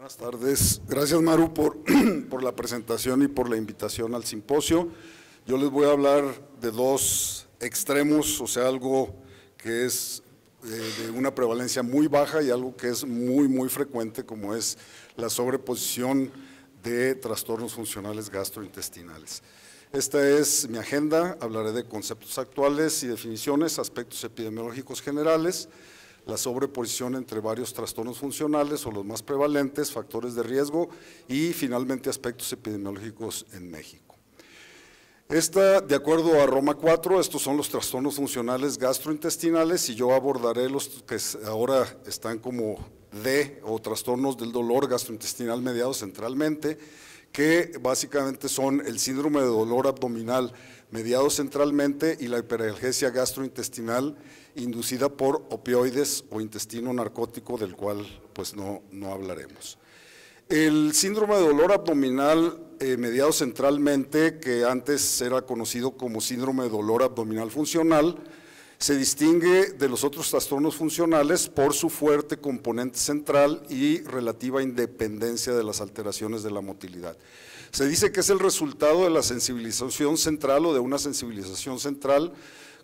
Buenas tardes. Gracias, Maru, por la presentación y por la invitación al simposio. Yo les voy a hablar de dos extremos, o sea, algo que es de una prevalencia muy baja y algo que es muy frecuente, como es la sobreposición de trastornos funcionales gastrointestinales. Esta es mi agenda. Hablaré de conceptos actuales y definiciones, aspectos epidemiológicos generales, la sobreposición entre varios trastornos funcionales o los más prevalentes, factores de riesgo y finalmente aspectos epidemiológicos en México. De acuerdo a Roma 4, estos son los trastornos funcionales gastrointestinales y yo abordaré los que ahora están como D o trastornos del dolor gastrointestinal mediados centralmente, que básicamente son el síndrome de dolor abdominal mediado centralmente y la hiperalgesia gastrointestinal inducida por opioides o intestino narcótico, del cual pues no hablaremos. El síndrome de dolor abdominal mediado centralmente, que antes era conocido como síndrome de dolor abdominal funcional, se distingue de los otros trastornos funcionales por su fuerte componente central y relativa independencia de las alteraciones de la motilidad. Se dice que es el resultado de la sensibilización central o de una sensibilización central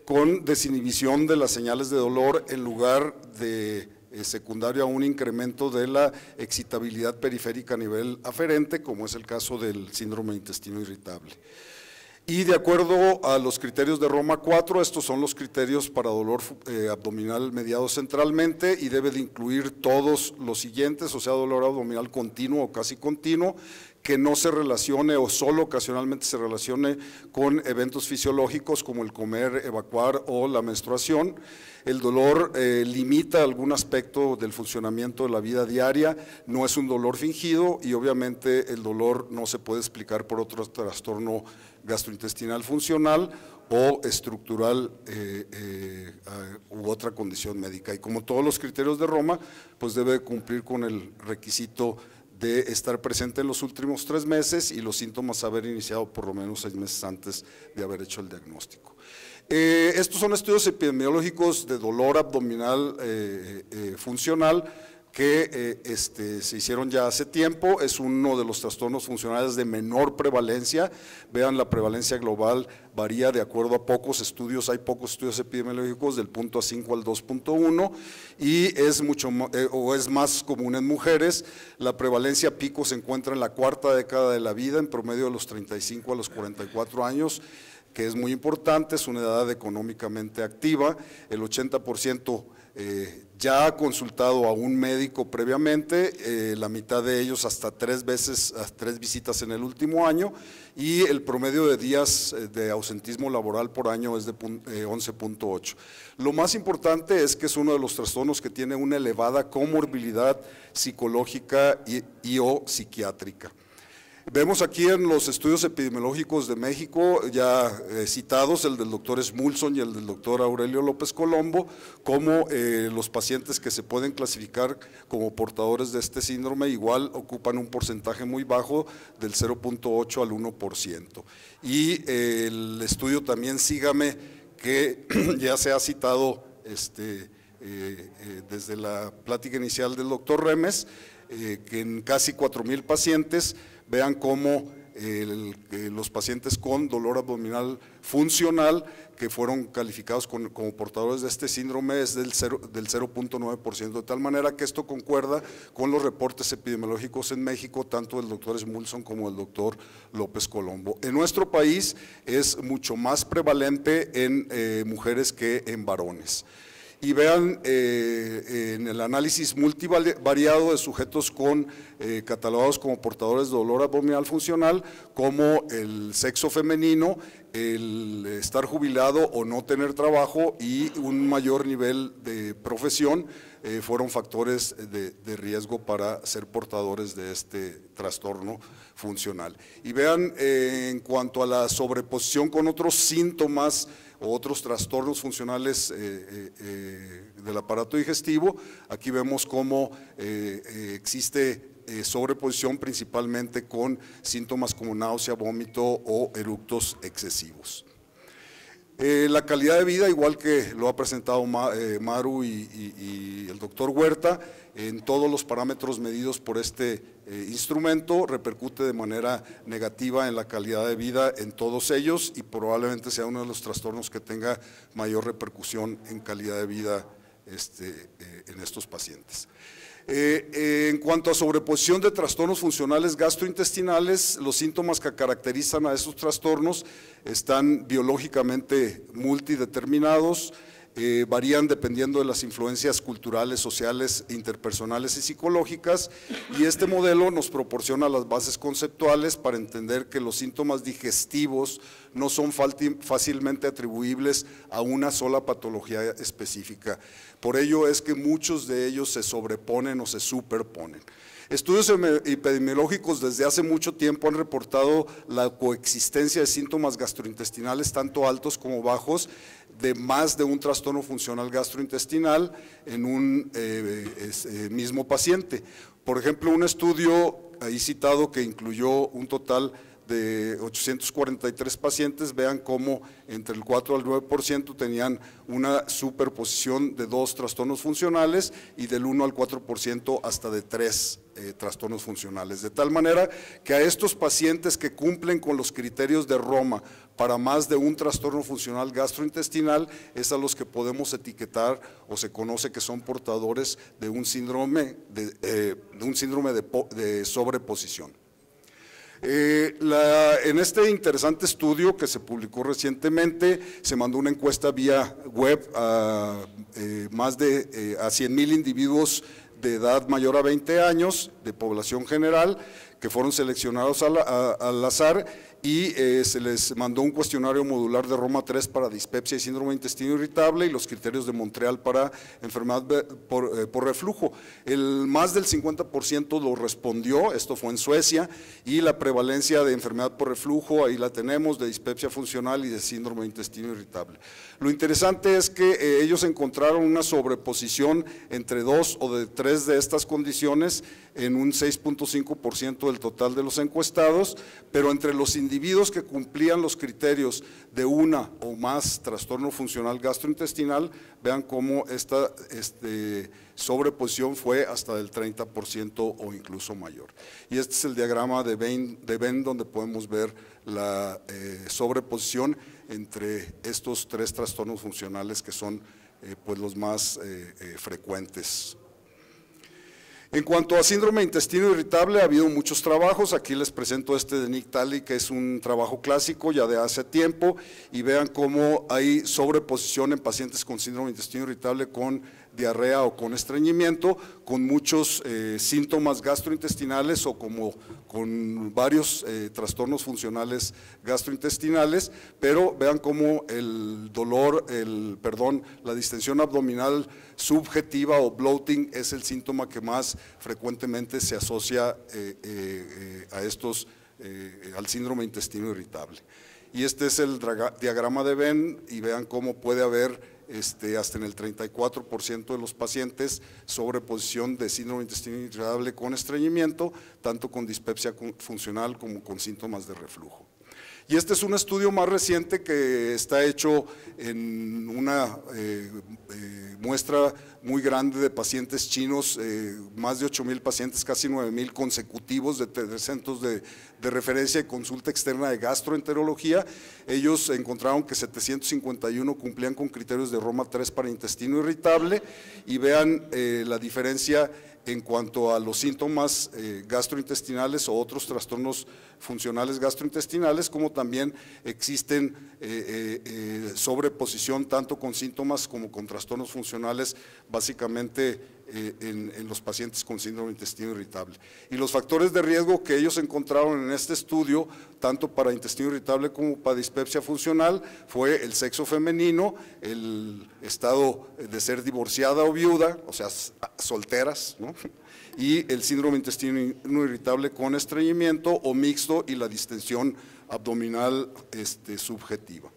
con desinhibición de las señales de dolor en lugar de secundario a un incremento de la excitabilidad periférica a nivel aferente, como es el caso del síndrome de intestino irritable. Y de acuerdo a los criterios de Roma 4, estos son los criterios para dolor abdominal mediado centralmente y debe de incluir todos los siguientes, o sea, dolor abdominal continuo o casi continuo, que no se relacione o solo ocasionalmente se relacione con eventos fisiológicos como el comer, evacuar o la menstruación. El dolor limita algún aspecto del funcionamiento de la vida diaria, no es un dolor fingido y obviamente el dolor no se puede explicar por otro trastorno gastrointestinal funcional o estructural u otra condición médica. Y como todos los criterios de Roma, pues debe cumplir con el requisito de estar presente en los últimos 3 meses y los síntomas haber iniciado por lo menos 6 meses antes de haber hecho el diagnóstico. Estos son estudios epidemiológicos de dolor abdominal funcional que se hicieron ya hace tiempo. Es uno de los trastornos funcionales de menor prevalencia. Vean, la prevalencia global varía de acuerdo a pocos estudios, hay pocos estudios epidemiológicos del 0.5 al 2.1 y es más común en mujeres. La prevalencia pico se encuentra en la 4ª década de la vida, en promedio de los 35 a los 44 años, que es muy importante, es una edad económicamente activa. El 80% ya ha consultado a un médico previamente, la mitad de ellos hasta 3 visitas en el último año y el promedio de días de ausentismo laboral por año es de 11.8. Lo más importante es que es uno de los trastornos que tiene una elevada comorbilidad psicológica y o psiquiátrica. Vemos aquí en los estudios epidemiológicos de México, ya citados, el del doctor Smulson y el del doctor Aurelio López Colombo, como los pacientes que se pueden clasificar como portadores de este síndrome igual ocupan un porcentaje muy bajo del 0.8 al 1%. Y el estudio también Sígame, que ya se ha citado desde la plática inicial del doctor Remes, que en casi 4,000 pacientes, vean cómo los pacientes con dolor abdominal funcional que fueron calificados como portadores de este síndrome es del 0.9%, de tal manera que esto concuerda con los reportes epidemiológicos en México, tanto del doctor Smulson como del doctor López Colombo. En nuestro país es mucho más prevalente en mujeres que en varones. Y vean en el análisis multivariado de sujetos catalogados como portadores de dolor abdominal funcional, como el sexo femenino, el estar jubilado o no tener trabajo y un mayor nivel de profesión fueron factores de riesgo para ser portadores de este trastorno funcional. Y vean en cuanto a la sobreposición con otros síntomas o otros trastornos funcionales del aparato digestivo, aquí vemos cómo existe sobreposición principalmente con síntomas como náusea, vómito o eructos excesivos. La calidad de vida, igual que lo ha presentado Maru y el doctor Huerta, en todos los parámetros medidos por este instrumento, repercute de manera negativa en la calidad de vida en todos ellos y probablemente sea uno de los trastornos que tenga mayor repercusión en calidad de vida en estos pacientes. En cuanto a sobreposición de trastornos funcionales gastrointestinales, los síntomas que caracterizan a estos trastornos están biológicamente multideterminados, varían dependiendo de las influencias culturales, sociales, interpersonales y psicológicas, y este modelo nos proporciona las bases conceptuales para entender que los síntomas digestivos no son fácilmente atribuibles a una sola patología específica. Por ello es que muchos de ellos se sobreponen o se superponen. Estudios epidemiológicos desde hace mucho tiempo han reportado la coexistencia de síntomas gastrointestinales tanto altos como bajos de más de un trastorno funcional gastrointestinal en un mismo paciente. Por ejemplo, un estudio ahí citado que incluyó un total de 843 pacientes, vean cómo entre el 4 al 9% tenían una superposición de 2 trastornos funcionales y del 1 al 4% hasta de 3 trastornos funcionales, de tal manera que a estos pacientes que cumplen con los criterios de Roma para más de un trastorno funcional gastrointestinal es a los que podemos etiquetar o se conoce que son portadores de un síndrome de sobreposición. En este interesante estudio que se publicó recientemente, se mandó una encuesta vía web a más de 100,000 individuos de edad mayor a 20 años, de población general, que fueron seleccionados al azar y se les mandó un cuestionario modular de Roma 3 para dispepsia y síndrome de intestino irritable y los criterios de Montreal para enfermedad por reflujo. Más del 50% lo respondió, esto fue en Suecia, y la prevalencia de enfermedad por reflujo, ahí la tenemos, de dispepsia funcional y de síndrome de intestino irritable. Lo interesante es que ellos encontraron una sobreposición entre 2 o de 3 de estas condiciones en un 6.5% del total de los encuestados, pero entre los individuos que cumplían los criterios de una o más trastorno funcional gastrointestinal, vean cómo esta sobreposición fue hasta del 30% o incluso mayor. Y este es el diagrama de Venn donde podemos ver la sobreposición entre estos 3 trastornos funcionales que son pues los más frecuentes. En cuanto a síndrome de intestino irritable, ha habido muchos trabajos. Aquí les presento este de Nick Talley, que es un trabajo clásico ya de hace tiempo, y vean cómo hay sobreposición en pacientes con síndrome de intestino irritable con diarrea o con estreñimiento, con muchos síntomas gastrointestinales o como con varios trastornos funcionales gastrointestinales, pero vean cómo el dolor, la distensión abdominal subjetiva o bloating es el síntoma que más frecuentemente se asocia al síndrome de intestino irritable. Y este es el diagrama de Venn y vean cómo puede haber hasta en el 34% de los pacientes sobreposición de síndrome de intestino irritable con estreñimiento, tanto con dispepsia funcional como con síntomas de reflujo. Y este es un estudio más reciente que está hecho en una muestra muy grande de pacientes chinos, más de 8,000 pacientes, casi 9,000 consecutivos de centros de referencia y consulta externa de gastroenterología. Ellos encontraron que 751 cumplían con criterios de Roma 3 para intestino irritable y vean la diferencia en cuanto a los síntomas gastrointestinales o otros trastornos funcionales gastrointestinales, como también existen sobreposición tanto con síntomas como con trastornos funcionales, básicamente en los pacientes con síndrome de intestino irritable. Y los factores de riesgo que ellos encontraron en este estudio, tanto para intestino irritable como para dispepsia funcional, fue el sexo femenino, el estado de ser divorciada o viuda, o sea, solteras, ¿no? Y el síndrome de intestino irritable con estreñimiento o mixto y la distensión abdominal subjetiva.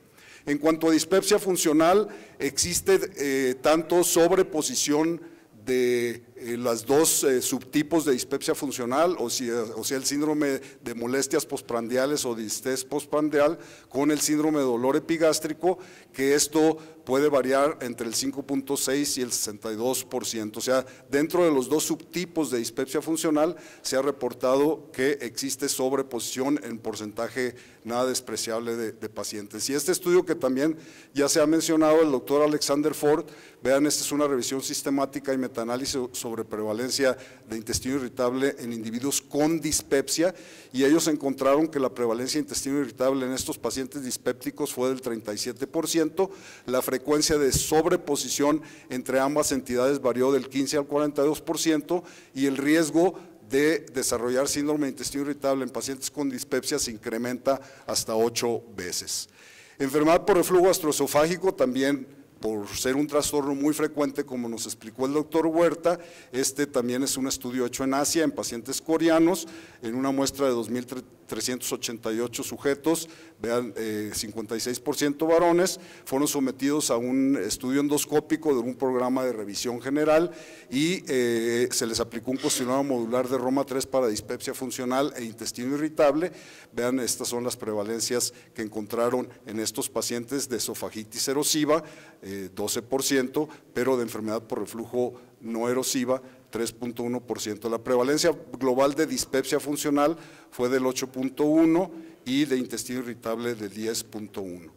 En cuanto a dispepsia funcional, existe tanto sobreposición de las dos subtipos de dispepsia funcional, o sea el síndrome de molestias postprandiales o distrés postprandial con el síndrome de dolor epigástrico, que esto puede variar entre el 5.6 y el 62%, o sea, dentro de los dos subtipos de dispepsia funcional se ha reportado que existe sobreposición en porcentaje nada despreciable de pacientes. Y este estudio que también ya se ha mencionado, el doctor Alexander Ford, vean, esta es una revisión sistemática y metaanálisis sobre prevalencia de intestino irritable en individuos con dispepsia, y ellos encontraron que la prevalencia de intestino irritable en estos pacientes dispépticos fue del 37%, la frecuencia de sobreposición entre ambas entidades varió del 15 al 42%, y el riesgo de desarrollar síndrome de intestino irritable en pacientes con dispepsia se incrementa hasta 8 veces. Enfermedad por reflujo gastroesofágico también, por ser un trastorno muy frecuente, como nos explicó el doctor Huerta, este también es un estudio hecho en Asia, en pacientes coreanos, en una muestra de 2.388 sujetos, vean, 56% varones, fueron sometidos a un estudio endoscópico de un programa de revisión general y se les aplicó un cuestionario modular de Roma 3 para dispepsia funcional e intestino irritable. Vean, estas son las prevalencias que encontraron en estos pacientes de esofagitis erosiva, 12%, pero de enfermedad por reflujo no erosiva, 3.1%. La prevalencia global de dispepsia funcional fue del 8.1 y de intestino irritable de 10.1.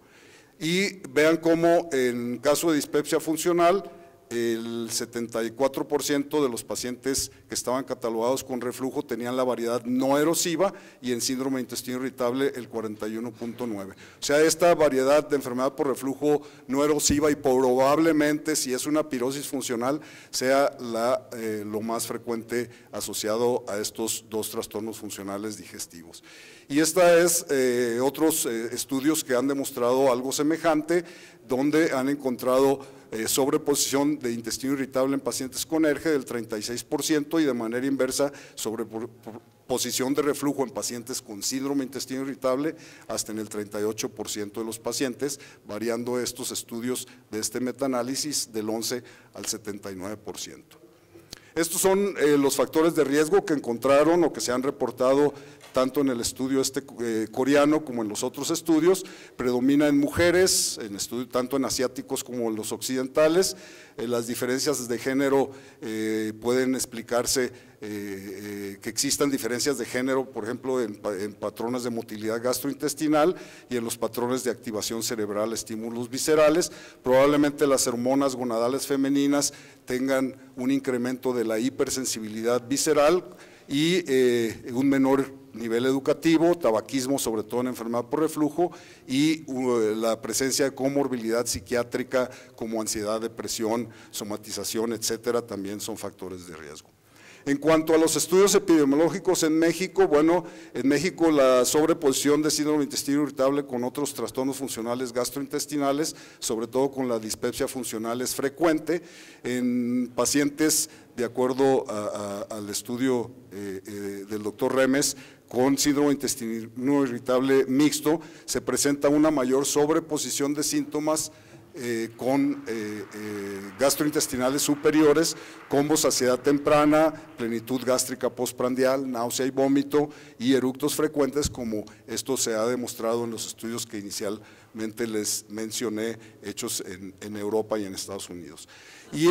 Y vean cómo en caso de dispepsia funcional, el 74% de los pacientes que estaban catalogados con reflujo tenían la variedad no erosiva, y en síndrome de intestino irritable el 41.9. O sea, esta variedad de enfermedad por reflujo no erosiva, y probablemente si es una pirosis funcional sea lo más frecuente asociado a estos dos trastornos funcionales digestivos. Y esta es otros estudios que han demostrado algo semejante, donde han encontrado sobreposición de intestino irritable en pacientes con ERGE del 36%, y de manera inversa sobreposición de reflujo en pacientes con síndrome de intestino irritable hasta en el 38% de los pacientes, variando estos estudios de este metaanálisis del 11 al 79%. Estos son los factores de riesgo que encontraron o que se han reportado tanto en el estudio coreano como en los otros estudios. Predomina en mujeres, tanto en asiáticos como en los occidentales. Las diferencias de género pueden explicarse que existan diferencias de género, por ejemplo, en patrones de motilidad gastrointestinal y en los patrones de activación cerebral, estímulos viscerales. Probablemente las hormonas gonadales femeninas tengan un incremento de la hipersensibilidad visceral y un menor nivel educativo, tabaquismo, sobre todo en enfermedad por reflujo, y la presencia de comorbilidad psiquiátrica como ansiedad, depresión, somatización, etcétera, también son factores de riesgo. En cuanto a los estudios epidemiológicos en México, bueno, en México la sobreposición de síndrome de intestino irritable con otros trastornos funcionales gastrointestinales, sobre todo con la dispepsia funcional, es frecuente. En pacientes, de acuerdo al estudio del doctor Remes, con síndrome de intestino irritable mixto, se presenta una mayor sobreposición de síntomas con gastrointestinales superiores, como saciedad temprana, plenitud gástrica postprandial, náusea y vómito, y eructos frecuentes, como esto se ha demostrado en los estudios que inicialmente les mencioné, hechos en Europa y en Estados Unidos. Y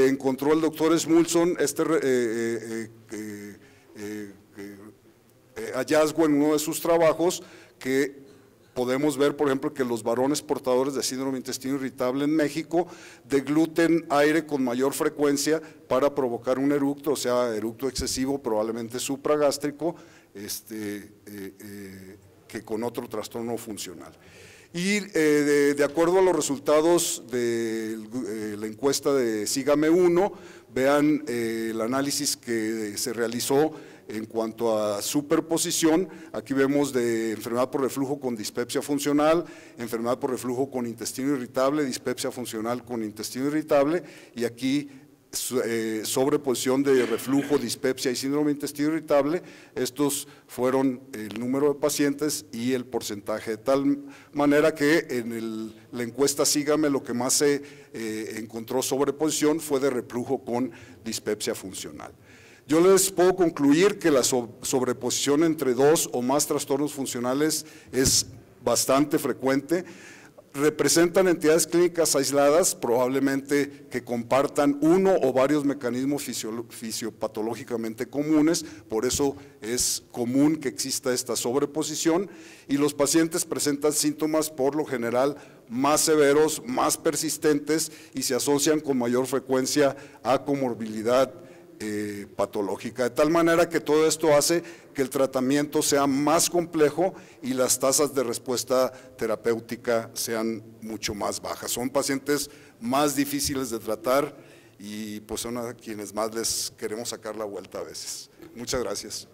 encontró el doctor Smulson hallazgo en uno de sus trabajos, que podemos ver, por ejemplo, que los varones portadores de síndrome de intestino irritable en México degluten aire con mayor frecuencia para provocar un eructo, o sea, eructo excesivo, probablemente supragástrico, que con otro trastorno funcional. Y de acuerdo a los resultados de la encuesta de SIGAME-1, vean el análisis que se realizó en cuanto a superposición. Aquí vemos de enfermedad por reflujo con dispepsia funcional, enfermedad por reflujo con intestino irritable, dispepsia funcional con intestino irritable, y aquí sobreposición de reflujo, dispepsia y síndrome de intestino irritable. Estos fueron el número de pacientes y el porcentaje, de tal manera que en la encuesta Sígame lo que más se encontró sobreposición fue de reflujo con dispepsia funcional. Yo les puedo concluir que la sobreposición entre 2 o más trastornos funcionales es bastante frecuente. Representan entidades clínicas aisladas, probablemente que compartan uno o varios mecanismos fisiopatológicamente comunes, por eso es común que exista esta sobreposición, y los pacientes presentan síntomas por lo general más severos, más persistentes y se asocian con mayor frecuencia a comorbilidad patológica, de tal manera que todo esto hace que el tratamiento sea más complejo y las tasas de respuesta terapéutica sean mucho más bajas. Son pacientes más difíciles de tratar y pues son a quienes más les queremos sacar la vuelta a veces. Muchas gracias.